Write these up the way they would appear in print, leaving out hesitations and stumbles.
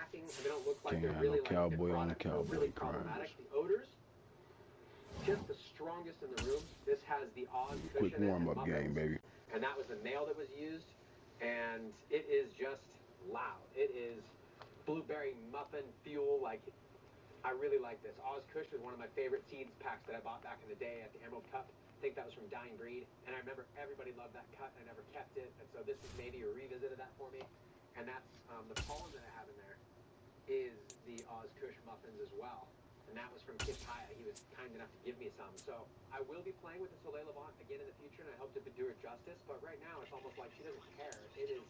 lacking, and they don't look like Can't they're have really no cowboy on the feel cowboy really crimes. problematic. The odors, just the strongest in the room. This has the Oz Quick cushion warm-up and game, muffins, baby. and that was the nail that was used, and it is just loud. It is blueberry muffin fuel. Like, I really like this. Oz Kush was one of my favorite seeds packs that I bought back in the day at the Emerald Cup. I think that was from Dying Breed, and I remember everybody loved that cut, and I never kept it, and so this was maybe a revisit of that for me. And that's the pollen that I have in there is the Oz Kush muffins as well, and that was from Kid Kaya. He was kind enough to give me some, so I will be playing with the Soleil Levant again in the future, and I hope to do her justice, but right now it's almost like she doesn't care. It is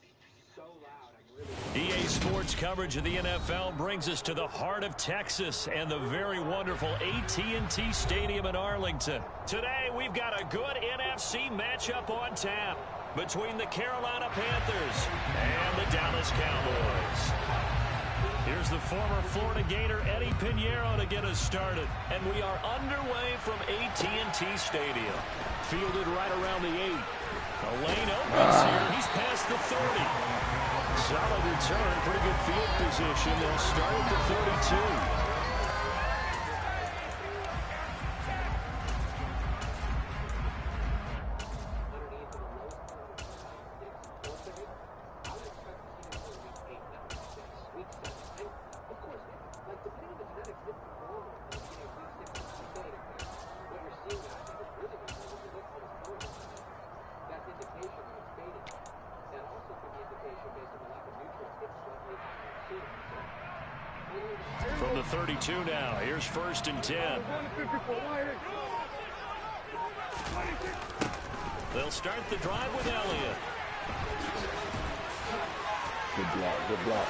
so loud. I'm really... EA Sports coverage of the NFL brings us to the heart of Texas and the very wonderful AT&T Stadium in Arlington. Today, we've got a good NFC matchup on tap between the Carolina Panthers and the Dallas Cowboys. Here's the former Florida Gator Eddie Pinheiro to get us started. And we are underway from AT&T Stadium. Fielded right around the 8. The lane opens here. He's past the 30. Solid return, pretty good field position. They'll start at the 32. From the 32 now, here's 1st and 10. They'll start the drive with Elliott. Good block, good block.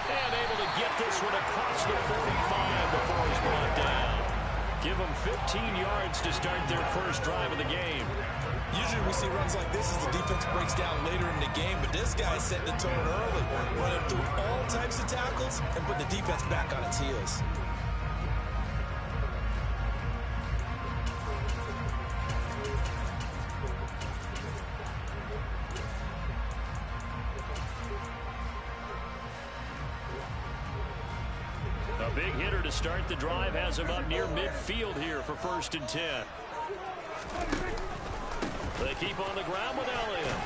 And able to get this one across the 45 before he's brought down. Give them 15 yards to start their first drive of the game. Usually we see runs like this as the defense breaks down later in the game, but this guy's setting the tone early, running through all types of tackles and putting the defense back on its heels. A big hitter to start the drive has him up near midfield here for 1st and 10. They keep on the ground with Elliott.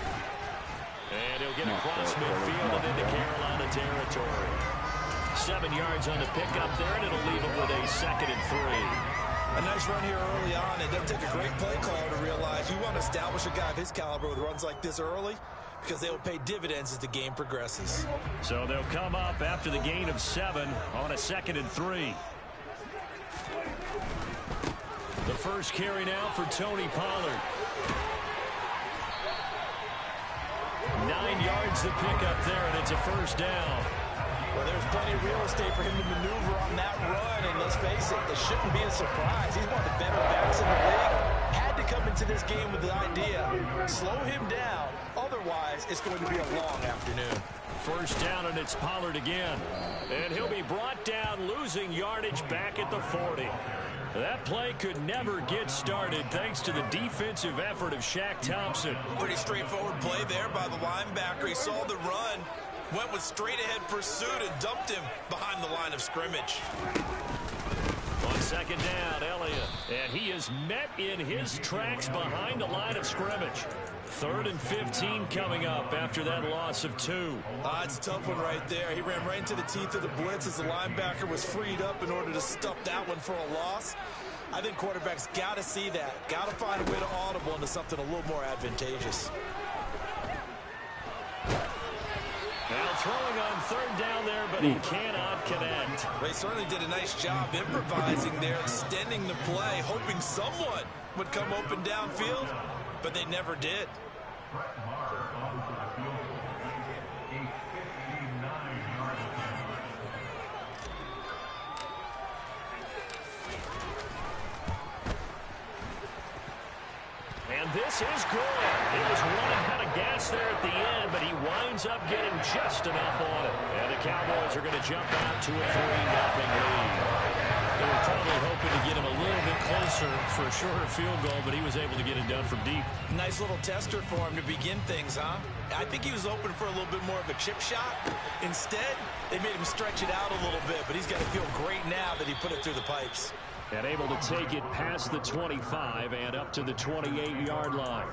And he'll get across midfield and into Carolina territory. 7 yards on the pickup there, and it'll leave him with a 2nd and 3. A nice run here early on. It doesn't take a great play caller to realize you want to establish a guy of his caliber with runs like this early because they will pay dividends as the game progresses. So they'll come up after the gain of 7 on a 2nd and 3. The first carry now for Tony Pollard. 9 yards the pickup there, and it's a 1st down. Well, there's plenty of real estate for him to maneuver on that run, and let's face it, it shouldn't be a surprise. He's one of the better backs in the league. Had to come into this game with the idea, slow him down, otherwise it's going to be a long afternoon. 1st down, and it's Pollard again. And he'll be brought down, losing yardage back at the 40. That play could never get started thanks to the defensive effort of Shaq Thompson. Pretty straightforward play there by the linebacker. He saw the run, went with straight-ahead pursuit, and dumped him behind the line of scrimmage. On 2nd down, Elliott. And he is met in his tracks behind the line of scrimmage. 3rd and 15 coming up after that loss of 2. It's a tough one right there. He ran right into the teeth of the blitz as the linebacker was freed up in order to stuff that one for a loss. I think quarterbacks got to see that. Got to find a way to audible into something a little more advantageous. Now throwing on 3rd down there, but he cannot connect. They certainly did a nice job improvising there, extending the play, hoping someone would come open downfield, but they never did. And this is good. He was running out of gas there at the end, but he winds up getting just enough on it. And the Cowboys are going to jump out to a 3-0 lead. They were probably hoping to get him a little bit closer for a shorter field goal, but he was able to get it done from deep. Nice little tester for him to begin things, huh? I think he was hoping for a little bit more of a chip shot. Instead, they made him stretch it out a little bit, but he's got to feel great now that he put it through the pipes. And able to take it past the 25 and up to the 28-yard line.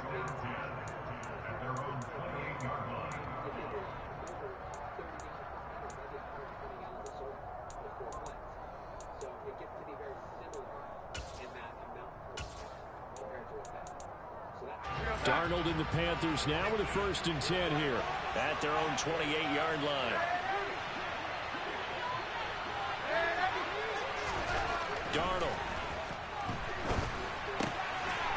Darnold and the Panthers now with a 1st and 10 here at their own 28-yard line. Darnold.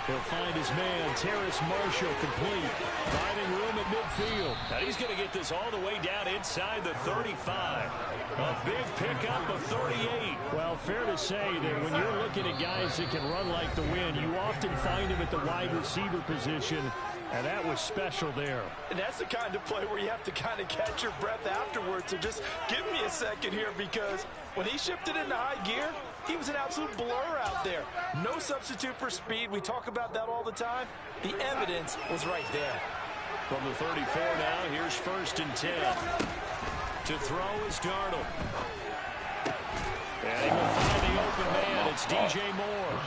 He'll find his man, Terrace Marshall, complete. Finding room at midfield. Now he's going to get this all the way down inside the 35. A big pickup of 38. Well, fair to say that when you're looking at guys that can run like the wind, you often find them at the wide receiver position, and that was special there. And that's the kind of play where you have to kind of catch your breath afterwards. So just give me a second here, because when he shifted into high gear, he was an absolute blur out there. No substitute for speed. We talk about that all the time. The evidence was right there. From the 34 now, here's 1st and 10. To throw is Darnold. And he will find the open man. It's DJ Moore.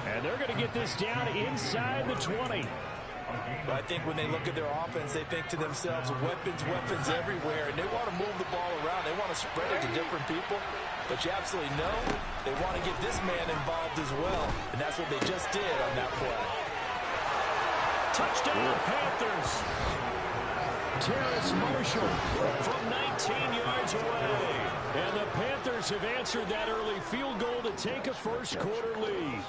And they're going to get this down inside the 20. But I think when they look at their offense, they think to themselves, weapons everywhere, and they want to move the ball around. They want to spread it to different people. But you absolutely know they want to get this man involved as well, and that's what they just did on that play. Touchdown, Panthers. Terrace Marshall from 19 yards away. And the Panthers have answered that early field goal to take a first-quarter lead.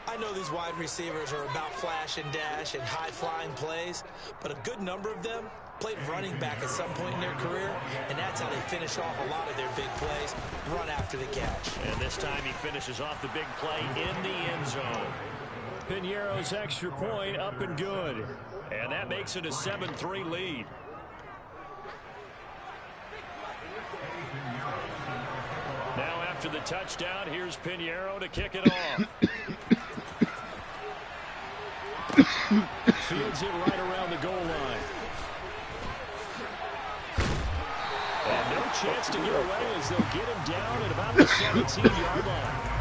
I know these wide receivers are about flash and dash and high-flying plays, but a good number of them played running back at some point in their career, and that's how they finish off a lot of their big plays, run after the catch. And this time he finishes off the big play in the end zone. Piñeiro's extra point up and good. And that makes it a 7-3 lead. Now after the touchdown, here's Piñeiro to kick it off. Fields it right around the goal line. And no chance to get away as they'll get him down at about the 17-yard line.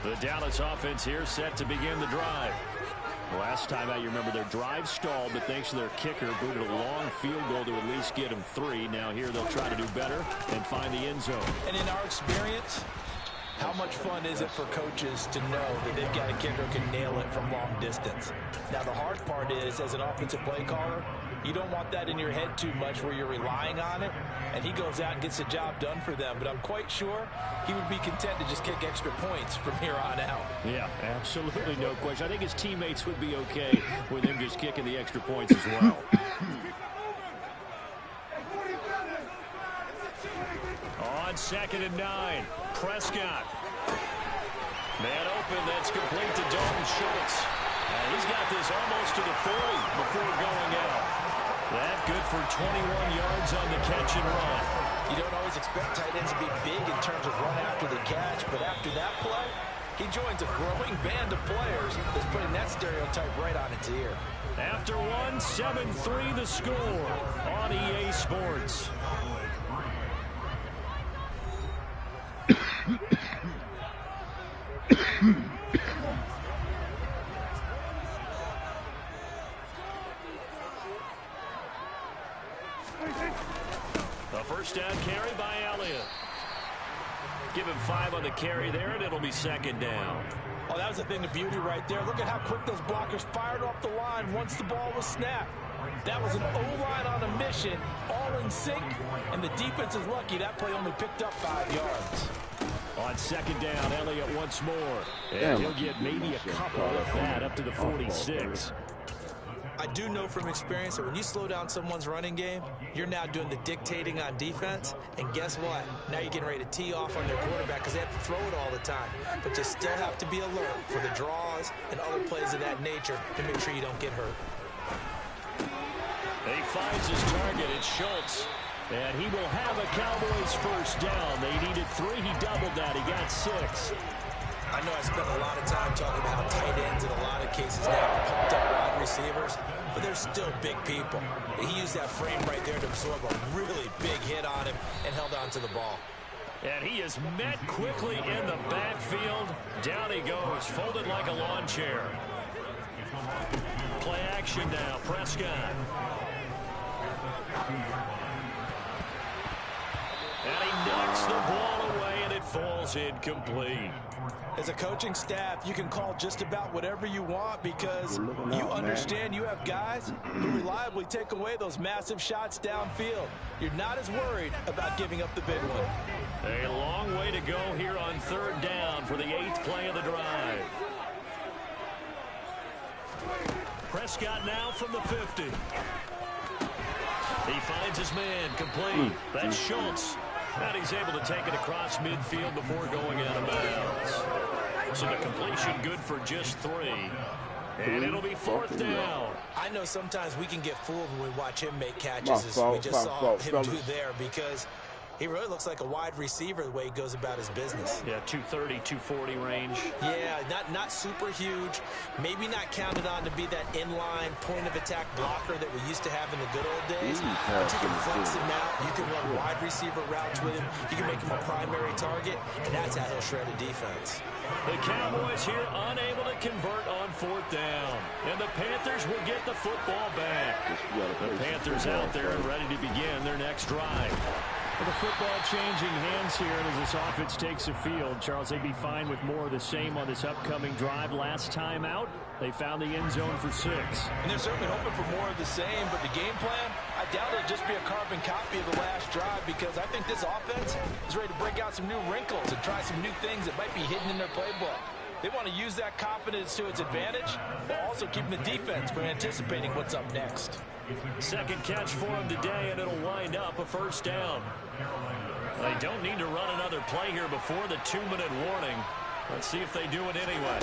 The Dallas offense here set to begin the drive. Last time out, you remember their drive stalled, but thanks to their kicker, booted a long field goal to at least get them 3. Now here they'll try to do better and find the end zone. And in our experience, how much fun is it for coaches to know that they've got a kicker who can nail it from long distance? Now, the hard part is, as an offensive play caller, you don't want that in your head too much where you're relying on it, and he goes out and gets the job done for them. But I'm quite sure he would be content to just kick extra points from here on out. Yeah, absolutely no question. I think his teammates would be okay with him just kicking the extra points as well. On 2nd and 9, Prescott. Man open, that's complete to Dalton Schultz. And he's got this almost to the 40 before going out. That good for 21 yards on the catch and run. You don't always expect tight ends to be big in terms of run after the catch, but after that play, he joins a growing band of players that's putting that stereotype right on its ear. After one, 7-3 the score on EA Sports. A first down carry by Elliott. Give him 5 on the carry there, and it'll be 2nd down. Oh, that was a thing of beauty right there. Look at how quick those blockers fired off the line once the ball was snapped. That was an O-line on a mission, all in sync, and the defense is lucky that play only picked up 5 yards. On 2nd down, Elliott once more. And he'll get maybe a couple of that up to the 46. I do know from experience that when you slow down someone's running game, you're now doing the dictating on defense. And guess what? Now you're getting ready to tee off on their quarterback because they have to throw it all the time. But you still have to be alert for the draws and other plays of that nature to make sure you don't get hurt. He finds his target. It's Schultz. And he will have a Cowboys first down. They needed 3. He doubled that. He got 6. I know I spent a lot of time talking about how tight ends in a lot of cases now are pumped up wide receivers, but they're still big people. He used that frame right there to absorb a really big hit on him and held on to the ball. And he is met quickly in the backfield. Down he goes, folded like a lawn chair. Play action now, Prescott. And he knocks the ball away, and it falls incomplete. As a coaching staff, you can call just about whatever you want because you understand you have guys who reliably take away those massive shots downfield. You're not as worried about giving up the big one. A long way to go here on 3rd down for the 8th play of the drive. Prescott now from the 50. He finds his man complete. That's Schultz. And he's able to take it across midfield before going out of bounds. So the completion good for just 3. And it'll be 4th down. I know sometimes we can get fooled when we watch him make catches as we just saw him do there because he really looks like a wide receiver the way he goes about his business. Yeah, 230, 240 range. Yeah, not super huge. Maybe not counted on to be that inline point-of-attack blocker that we used to have in the good old days. But you can flex him out. You can run wide receiver routes with him. You can make him a primary target, and that's how he'll shred a defense. The Cowboys here unable to convert on 4th down. And the Panthers will get the football back. The Panthers out there and ready to begin their next drive. Well, the football changing hands here, and as this offense takes the field, Charles, they'd be fine with more of the same on this upcoming drive. Last time out, they found the end zone for 6. And they're certainly hoping for more of the same, but the game plan, I doubt it'll just be a carbon copy of the last drive because I think this offense is ready to break out some new wrinkles and try some new things that might be hidden in their playbook. They want to use that confidence to its advantage while also keeping the defense from anticipating what's up next. 2nd catch for him today, and it'll wind up a 1st down. They don't need to run another play here before the 2-minute warning. Let's see if they do it anyway.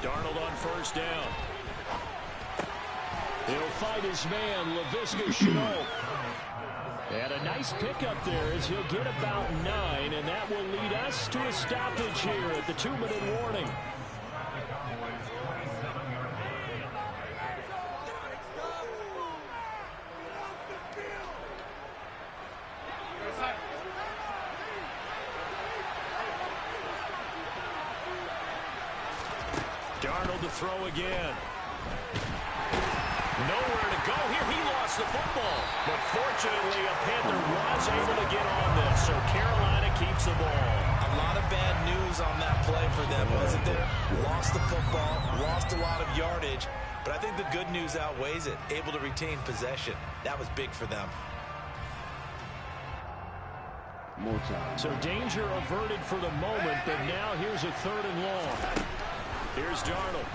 Darnold on 1st down. He'll fight his man, Laviska Shenault. And a nice pickup there as he'll get about 9, and that will lead us to a stoppage here at the 2-minute warning. Darnold to throw again. Nowhere to go here. He lost the football. But fortunately, a Panther was able to get on this. So Carolina keeps the ball. A lot of bad news on that play for them, wasn't there? Lost the football, lost a lot of yardage. But I think the good news outweighs it. Able to retain possession. That was big for them. More time. So danger averted for the moment, but now here's a 3rd and long. Here's Darnold.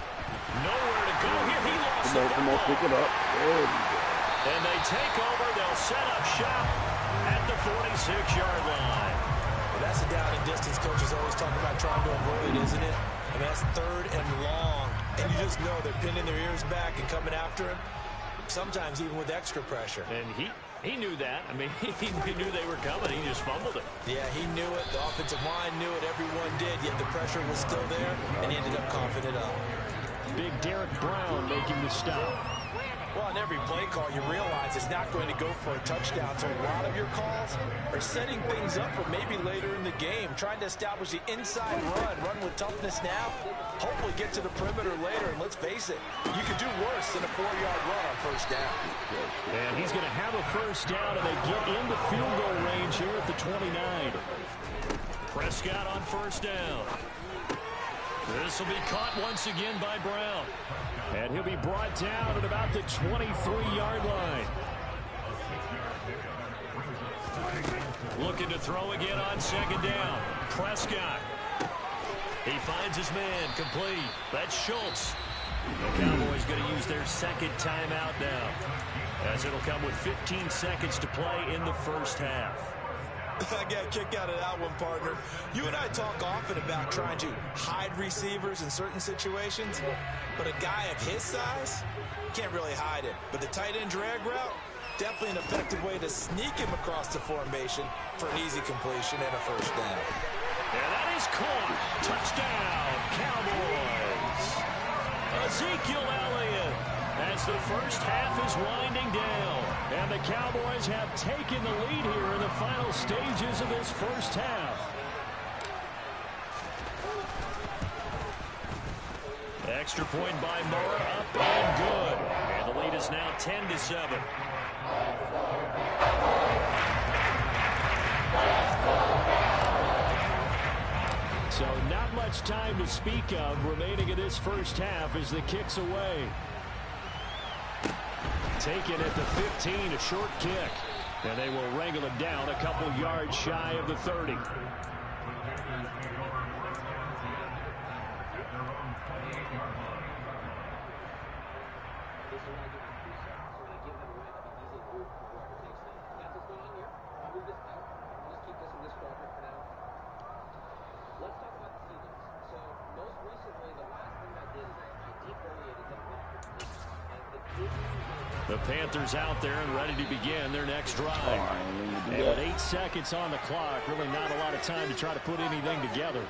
Nowhere to go here. He lost the football. Come on, pick it up. And they take over. They'll set up shop at the 46-yard line. Well, that's a down and distance coaches always talk about trying to avoid, isn't it? I mean, that's 3rd and long. And you just know they're pinning their ears back and coming after him, sometimes even with extra pressure. And he knew that. I mean, he knew they were coming. He just fumbled it. Yeah, he knew it. The offensive line knew it. Everyone did, yet the pressure was still there, and he ended up coughing it up. Big Derek Brown making the stop. Well, on every play call, you realize it's not going to go for a touchdown. So a lot of your calls are setting things up for maybe later in the game, trying to establish the inside run with toughness now, hopefully get to the perimeter later. And let's face it, you could do worse than a 4-yard run on 1st down. And he's going to have a 1st down, and they get into field goal range here at the 29. Prescott on 1st down. This will be caught once again by Brown. And he'll be brought down at about the 23-yard line. Looking to throw again on 2nd down. Prescott. He finds his man complete. That's Schultz. The Cowboys going to use their second timeout now, as it'll come with 15 seconds to play in the first half. I got a kick out of that one, partner. You and I talk often about trying to hide receivers in certain situations, but a guy of his size can't really hide him. But the tight end drag route, definitely an effective way to sneak him across the formation for an easy completion and a first down. And that is caught. Touchdown, Cowboys. Ezekiel Elliott, as the first half is winding down. And the Cowboys have taken the lead here in the final stages of this first half. Extra point by Moore, up and good. And the lead is now 10-7. So not much time to speak of remaining in this first half as the kick's away. Taken at the 15, a short kick. And they will wrangle it down a couple yards shy of the 30. The Panthers out there and ready to begin their next drive. And with 8 seconds on the clock, really not a lot of time to try to put anything together.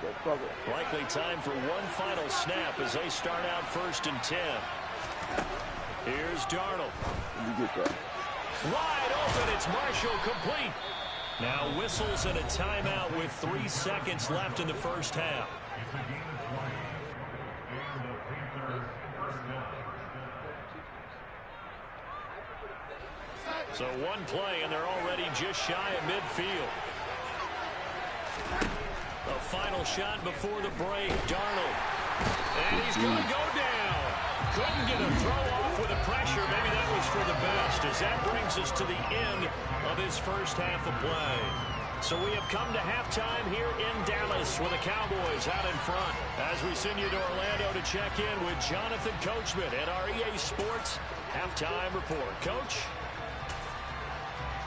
Likely time for one final snap as they start out 1st and 10. Here's Darnold. Wide open, it's Marshall, complete. Now whistles and a timeout with 3 seconds left in the first half. So one play, and they're already just shy of midfield. A final shot before the break, Darnold. And he's going to go down. Couldn't get a throw off with the pressure. Maybe that was for the best, as that brings us to the end of his first half of play. So we have come to halftime here in Dallas with the Cowboys out in front. As we send you to Orlando to check in with Jonathan Coachman at our EA Sports Halftime Report. Coach?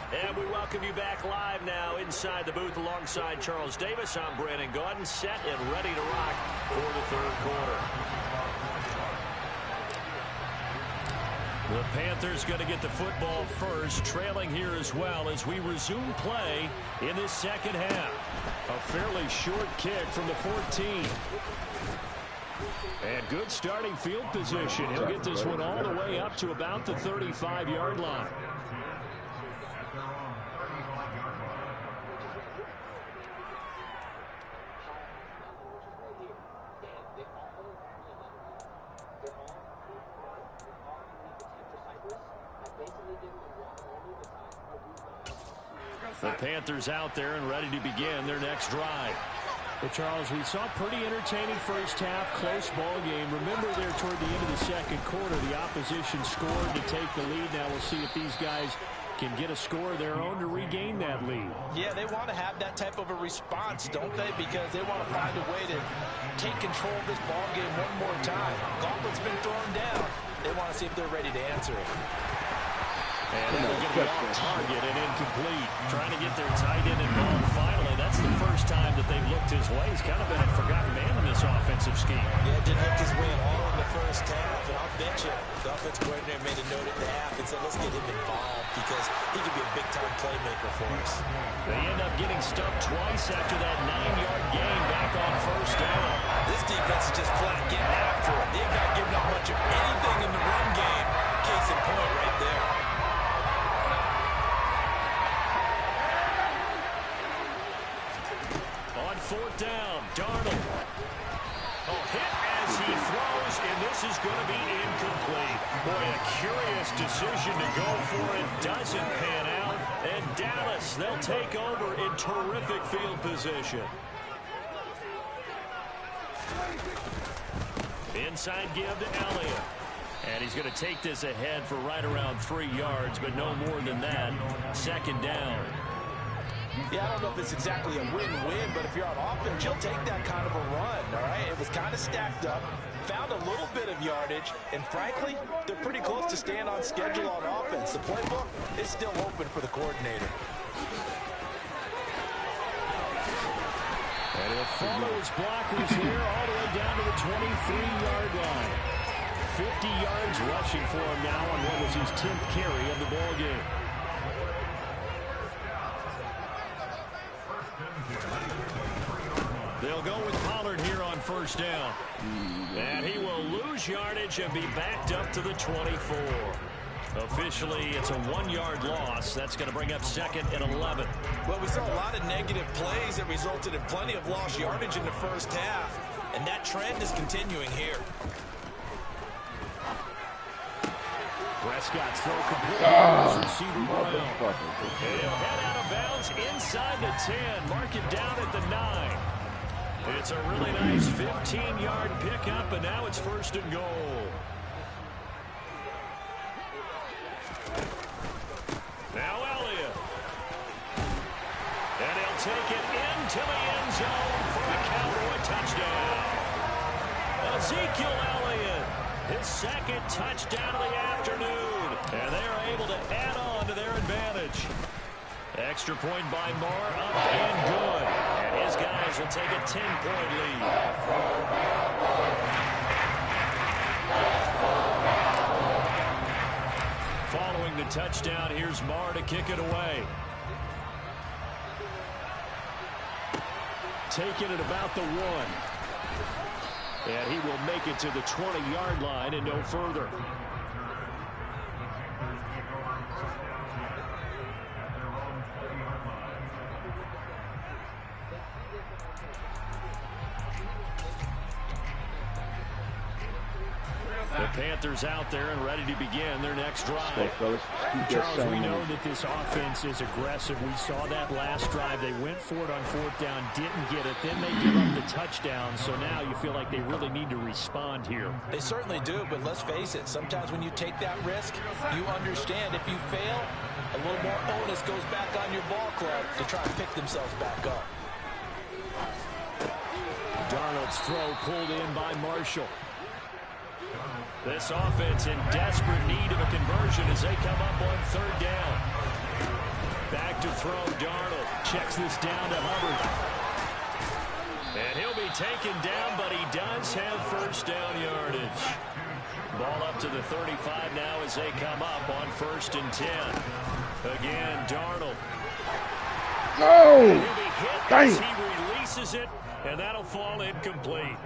And we welcome you back live now inside the booth alongside Charles Davis. I'm Brandon Gaudin, set and ready to rock for the third quarter. The Panthers going to get the football first, trailing here as well as we resume play in this second half. A fairly short kick from the 14. And good starting field position. He'll get this one all the way up to about the 35-yard line. The Panthers out there and ready to begin their next drive. Well, Charles, we saw a pretty entertaining first half, close ball game. Remember there toward the end of the second quarter, the opposition scored to take the lead. Now we'll see if these guys can get a score of their own to regain that lead. Yeah, they want to have that type of a response, don't they? Because they want to find a way to take control of this ball game one more time. Gauntlet's been thrown down. They want to see if they're ready to answer it. And they're going to be off target and incomplete. Trying to get their tight end involved finally. That's the first time that they've looked his way. He's kind of been a forgotten man in this offensive scheme. Yeah, didn't look his way at all in the first half. And I'll bet you the offensive coordinator made a note at the half and said, let's get him involved because he could be a big-time playmaker for us. They end up getting stuffed twice after that 9-yard gain back on first down. This defense is just flat getting after it. They've not given up much of anything in the run game. Case in point right there. Fourth down, Darnold. Hit as he throws, and this is going to be incomplete. Boy, a curious decision to go for it. Doesn't pan out. And Dallas, they'll take over in terrific field position. Inside give to Elliott. And he's going to take this ahead for right around 3 yards, but no more than that. Second down. Yeah, I don't know if it's exactly a win-win, but if you're on offense, you'll take that kind of a run, all right? It was kind of stacked up, found a little bit of yardage, and frankly, they're pretty close to staying on schedule on offense. The playbook is still open for the coordinator. And he'll follow his blockers here all the way down to the 23-yard line. 50 yards rushing for him now on what was his 10th carry of the ball game. They'll go with Pollard here on first down. And he will lose yardage and be backed up to the 24. Officially, it's a 1-yard loss. That's going to bring up 2nd and 11. Well, we saw a lot of negative plays that resulted in plenty of lost yardage in the first half, and that trend is continuing here. Prescott's throw complete. Receiver Brown. And he'll head out of bounds inside the 10. Mark it down at the 9. It's a really nice 15-yard pickup, and now it's 1st and goal. Now Elliott. And he'll take it into the end zone for a Cowboy touchdown. Ezekiel Elliott, his 2nd touchdown of the afternoon. And they are able to add on to their advantage. Extra point by Moore, up and good. And his guys will take a 10-point lead. Following the touchdown, here's Moore to kick it away. Taking it about the 1. And he will make it to the 20-yard line and no further. The Panthers out there and ready to begin their next drive. Charles, we know that this offense is aggressive. We saw that last drive. They went for it on 4th down, didn't get it. Then they give up the touchdown. So now you feel like they really need to respond here. They certainly do, but let's face it. Sometimes when you take that risk, you understand if you fail, a little more onus goes back on your ball club to try and pick themselves back up. Darnold's throw pulled in by Marshall. This offense in desperate need of a conversion as they come up on 3rd down. Back to throw, Darnold checks this down to Hubbard. And he'll be taken down, but he does have 1st down yardage. Ball up to the 35 now as they come up on 1st and 10. Again, Darnold. No! And he'll be hit as he releases it, and that'll fall incomplete.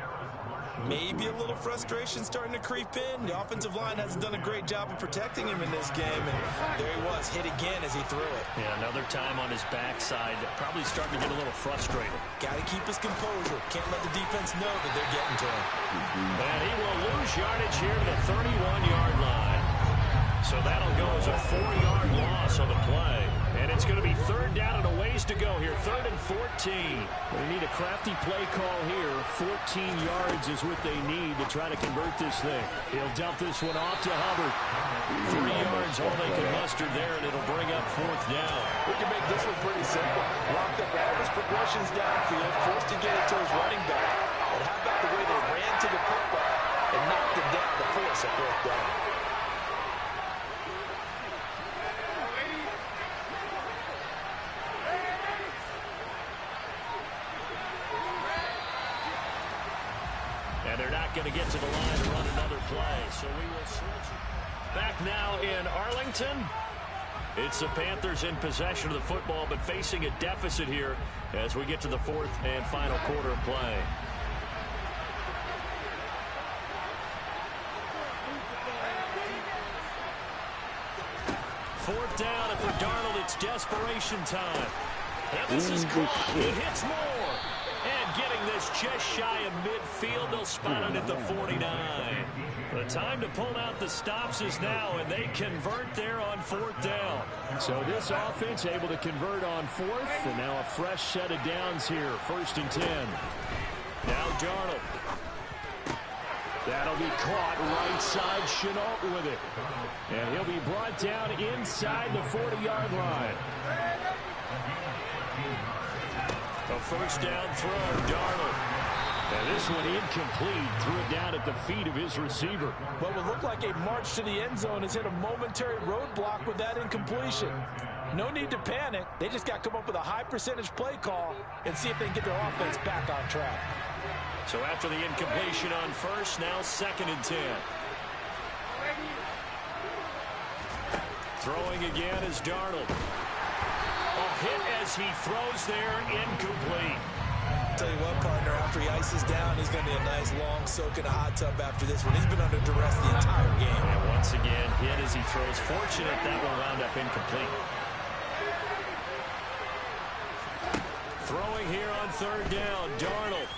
Maybe a little frustration starting to creep in. The offensive line hasn't done a great job of protecting him in this game, and there he was, hit again as he threw it. Yeah, another time on his backside, probably starting to get a little frustrated. Got to keep his composure. Can't let the defense know that they're getting to him. And he will lose yardage here to the 31-yard line. So that'll go as a 4-yard loss on the play. And it's going to be 3rd down and a ways to go here. 3rd and 14. They need a crafty play call here. 14 yards is what they need to try to convert this thing. He'll dump this one off to Hubbard. 3 yards all they can muster there, and it'll bring up 4th down. We can make this one pretty simple. Locked up all his progressions downfield, forced to get it to his running back. And how about the way they ran to the football and knocked him down to force a 4th down? And they're not going to get to the line to run another play. So we will switch. Back now in Arlington. It's the Panthers in possession of the football, but facing a deficit here as we get to the 4th and final quarter of play. Fourth down, and for Darnold, it's desperation time. And this is caught. He hits more. And getting this just shy of midfield, they'll spot it at the 49. The time to pull out the stops is now, and they convert there on 4th down. So this offense able to convert on 4th, and now a fresh set of downs here, 1st and 10. Now Darnold. That'll be caught right side, Chenault with it. And he'll be brought down inside the 40-yard line. A first down throw, Darnold. And this one incomplete. Threw it down at the feet of his receiver. What would look like a march to the end zone has hit a momentary roadblock with that incompletion. No need to panic. They just got to come up with a high percentage play call and see if they can get their offense back on track. So after the incompletion on first, now 2nd and 10. Throwing again is Darnold. A hit as he throws there, incomplete. Tell you what, partner, after he ices down, he's going to be a nice long soak in a hot tub after this one. He's been under duress the entire game. And once again, hit as he throws. Fortunate that will round up incomplete. Throwing here on 3rd down, Darnold.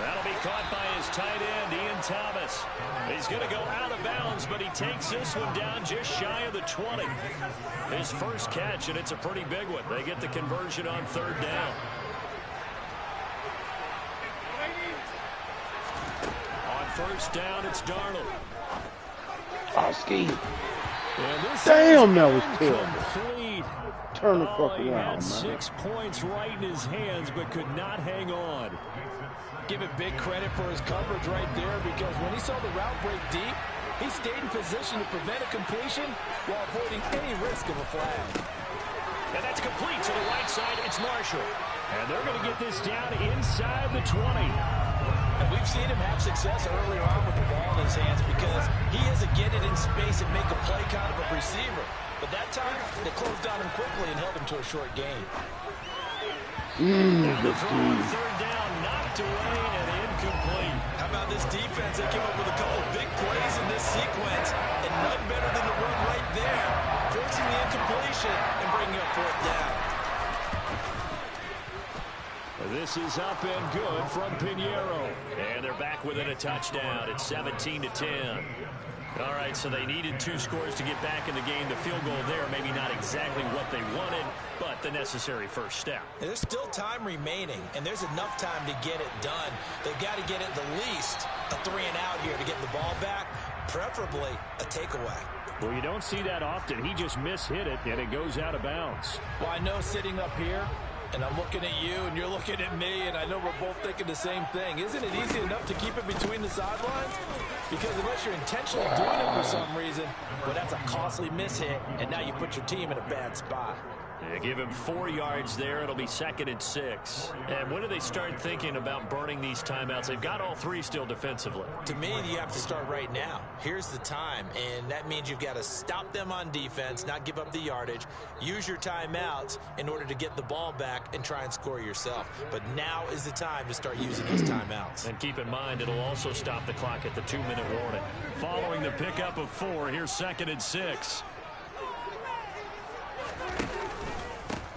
That'll be caught by his tight end, Ian Thomas. He's going to go out of bounds, but he takes this one down just shy of the 20. His first catch, and it's a pretty big one. They get the conversion on 3rd down. On 1st down, it's Darnold. Oski. Damn, that was terrible. Turn the fuck He around, had man. 6 points right in his hands, but could not hang on. Give it big credit for his coverage right there, because when he saw the route break deep, he stayed in position to prevent a completion while avoiding any risk of a flag. And that's complete to the right side. It's Marshall. And they're going to get this down inside the 20. And we've seen him have success earlier on with the ball in his hands because he has to get it in space and make a play kind of a receiver. But that time, they closed on him quickly and held him to a short gain. Now the throw on 3rd down, knocked away and incomplete. How about this defense? They came up with a couple of big plays in this sequence, and none better than the run right there, forcing the incompletion and bringing up 4th down. This is up and good from Pinheiro. And they're back within a touchdown. It's 17-10. All right, so they needed 2 scores to get back in the game. The field goal there, maybe not exactly what they wanted, but the necessary first step. There's still time remaining, and there's enough time to get it done. They've got to get at the least a 3-and-out here to get the ball back, preferably a takeaway. Well, you don't see that often. He just mishit it, and it goes out of bounds. Well, I know sitting up here, and I'm looking at you, and you're looking at me, and I know we're both thinking the same thing. Isn't it easy enough to keep it between the sidelines? Because unless you're intentionally doing it for some reason, well, that's a costly mishit, and now you put your team in a bad spot. They give him 4 yards there. It'll be 2nd and 6. And when do they start thinking about burning these timeouts? They've got all 3 still defensively. To me, you have to start right now. Here's the time, and that means you've got to stop them on defense, not give up the yardage, use your timeouts in order to get the ball back and try and score yourself. But now is the time to start using those timeouts. And keep in mind, it'll also stop the clock at the 2-minute warning. Following the pickup of 4, here's 2nd and 6.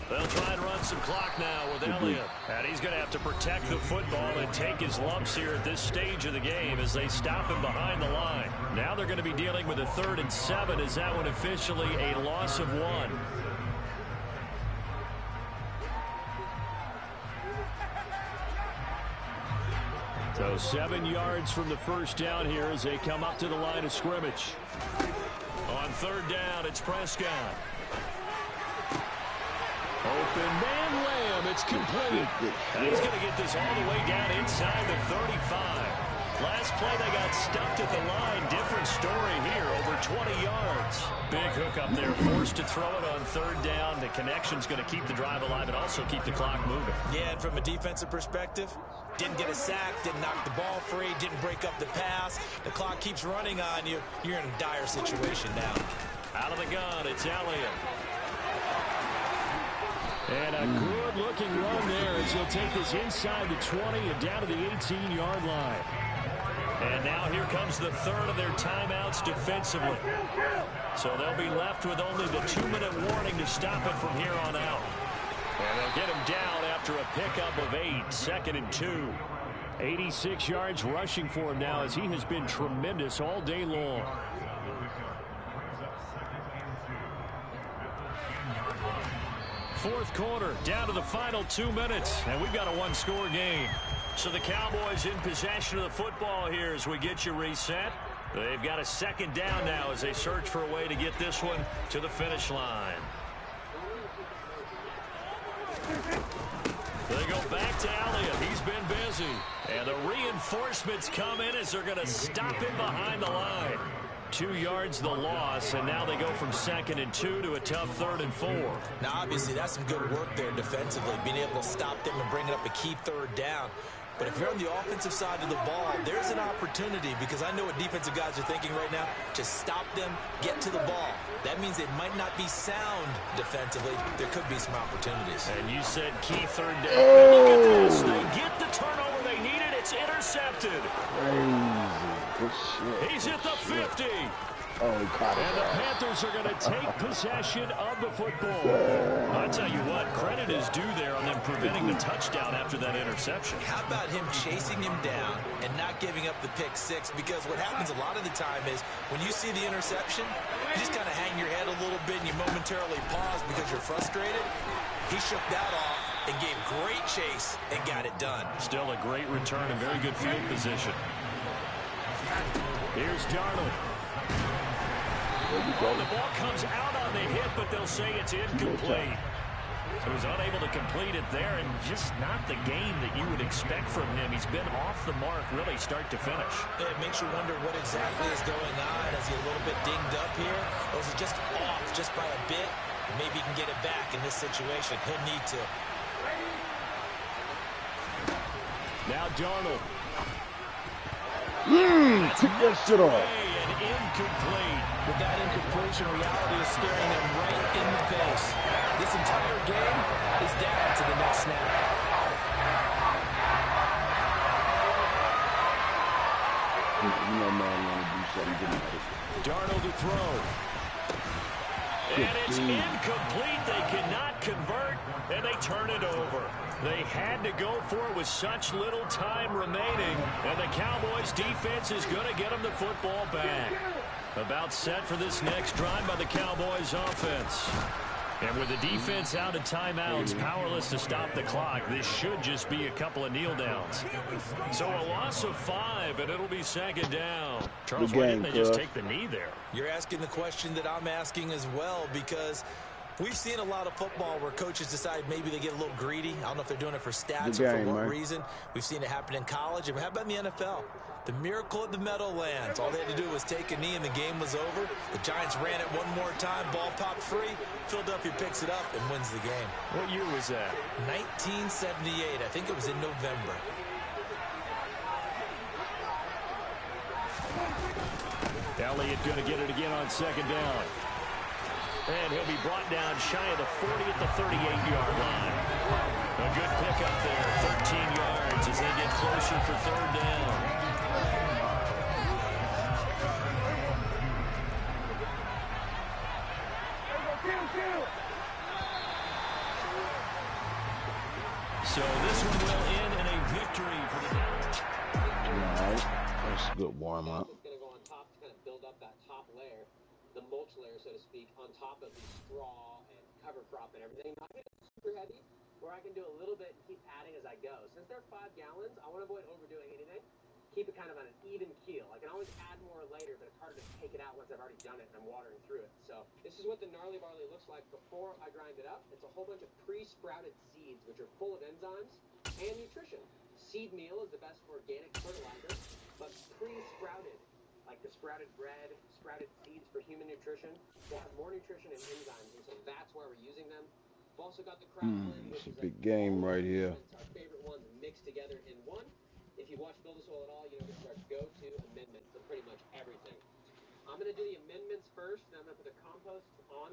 They'll try and run some clock now with Elliott. And he's going to have to protect the football and take his lumps here at this stage of the game as they stop him behind the line. Now they're going to be dealing with a 3rd and 7. Is that one officially a loss of 1? So 7 yards from the first down here as they come up to the line of scrimmage. On 3rd down, it's Prescott. Open man Lamb, it's complete. And he's going to get this all the way down inside the 35. Last play they got stuffed at the line. Different story here, over 20 yards. Big hook up there, forced to throw it on 3rd down. The connection's going to keep the drive alive and also keep the clock moving. Yeah, and from a defensive perspective, didn't get a sack, didn't knock the ball free, didn't break up the pass. The clock keeps running on you. You're in a dire situation now. Out of the gun, it's Elliott. And a good-looking run there as he'll take this inside the 20 and down to the 18-yard line. And now here comes the 3rd of their timeouts defensively. So they'll be left with only the 2-minute warning to stop it from here on out. And they'll get him down after a pickup of 8, 2nd and 2. 86 yards rushing for him now as he has been tremendous all day long. Fourth quarter, down to the final 2 minutes, and we've got a 1-score game. So the Cowboys in possession of the football here as we get you reset. They've got a 2nd down now as they search for a way to get this one to the finish line. back to Elliott. He's been busy. And the reinforcements come in as they're going to stop him behind the line. 2 yards the loss, and now they go from 2nd and 2 to a tough 3rd and 4. Now, obviously, that's some good work there defensively, being able to stop them and bringing up a key 3rd down. But if you're on the offensive side of the ball, there's an opportunity, because I know what defensive guys are thinking right now. Just stop them, get to the ball. That means they might not be sound defensively. There could be some opportunities. And you said key 3rd down. Oh! Look at this. They get the turnover they needed. It's intercepted. Crazy. Good shit. He's hit the 50. Oh, he caught it. And the Panthers are going to take possession of the football. I tell you what, credit is due there on them preventing the touchdown after that interception. How about him chasing him down and not giving up the pick 6? Because what happens a lot of the time is when you see the interception, you just kind of hang your head a little bit and you momentarily pause because you're frustrated. He shook that off and gave great chase and got it done. Still a great return and very good field position. Here's Darnold. The ball comes out on the hit, but they'll say it's incomplete. So he's unable to complete it there, and just not the game that you would expect from him. He's been off the mark really start to finish. It makes you wonder what exactly is going on. Is he a little bit dinged up here, or is he just off just by a bit? Maybe he can get it back in this situation. He'll need to. Now Darnold. Took that shit off. And incomplete. With that incompletion, reality is staring them right in the face. This entire game is down to the next snap. You know, man, want to do something. Darnold to throw. And it's incomplete. They cannot convert, and they turn it over. They had to go for it with such little time remaining, and the Cowboys defense is going to get them the football back. About set for this next drive by the Cowboys offense. And with the defense out of timeouts, powerless to stop the clock, this should just be a couple of kneel downs. So a loss of 5, and it'll be 2nd down. Charles, why didn't they just take the knee there? You're asking the question that I'm asking as well, because we've seen a lot of football where coaches decide maybe they get a little greedy. I don't know if they're doing it for stats or for what reason. We've seen it happen in college. And how about in the NFL? The miracle of the Meadowlands. All they had to do was take a knee and the game was over. The Giants ran it one more time. Ball popped free. Philadelphia picks it up and wins the game. What year was that? 1978. I think it was in November. Elliott going to get it again on 2nd down. And he'll be brought down shy of the 40 at the 38-yard line. A good pickup there, 13 yards as they get closer for 3rd down. So this one will end in a victory for the Cowboys. All right, that's a good warm-up. It's going to go on top to kind of build up that top layer, the mulch layer, so to speak, on top of the straw and cover crop and everything. Not get it super heavy, where I can do a little bit and keep adding as I go. Since they're 5 gallons, I want to avoid overdoing anything. Keep it kind of on an even keel. I can always add more later, but it's harder to take it out once I've already done it and I'm watering through it. So this is what the gnarly barley looks like before I grind it up. It's a whole bunch of pre-sprouted seeds, which are full of enzymes and nutrition. Seed meal is the best organic fertilizer, but pre-sprouted, like the sprouted bread, sprouted seeds for human nutrition, they have more nutrition and enzymes, and so that's why we're using them. We've also got the crop blend, It's a big game right here. Our favorite ones mixed together in one. If you watch Build a Soil at all, you know this is our go-to amendment for pretty much everything. I'm going to do the amendments first, then I'm going to put the compost on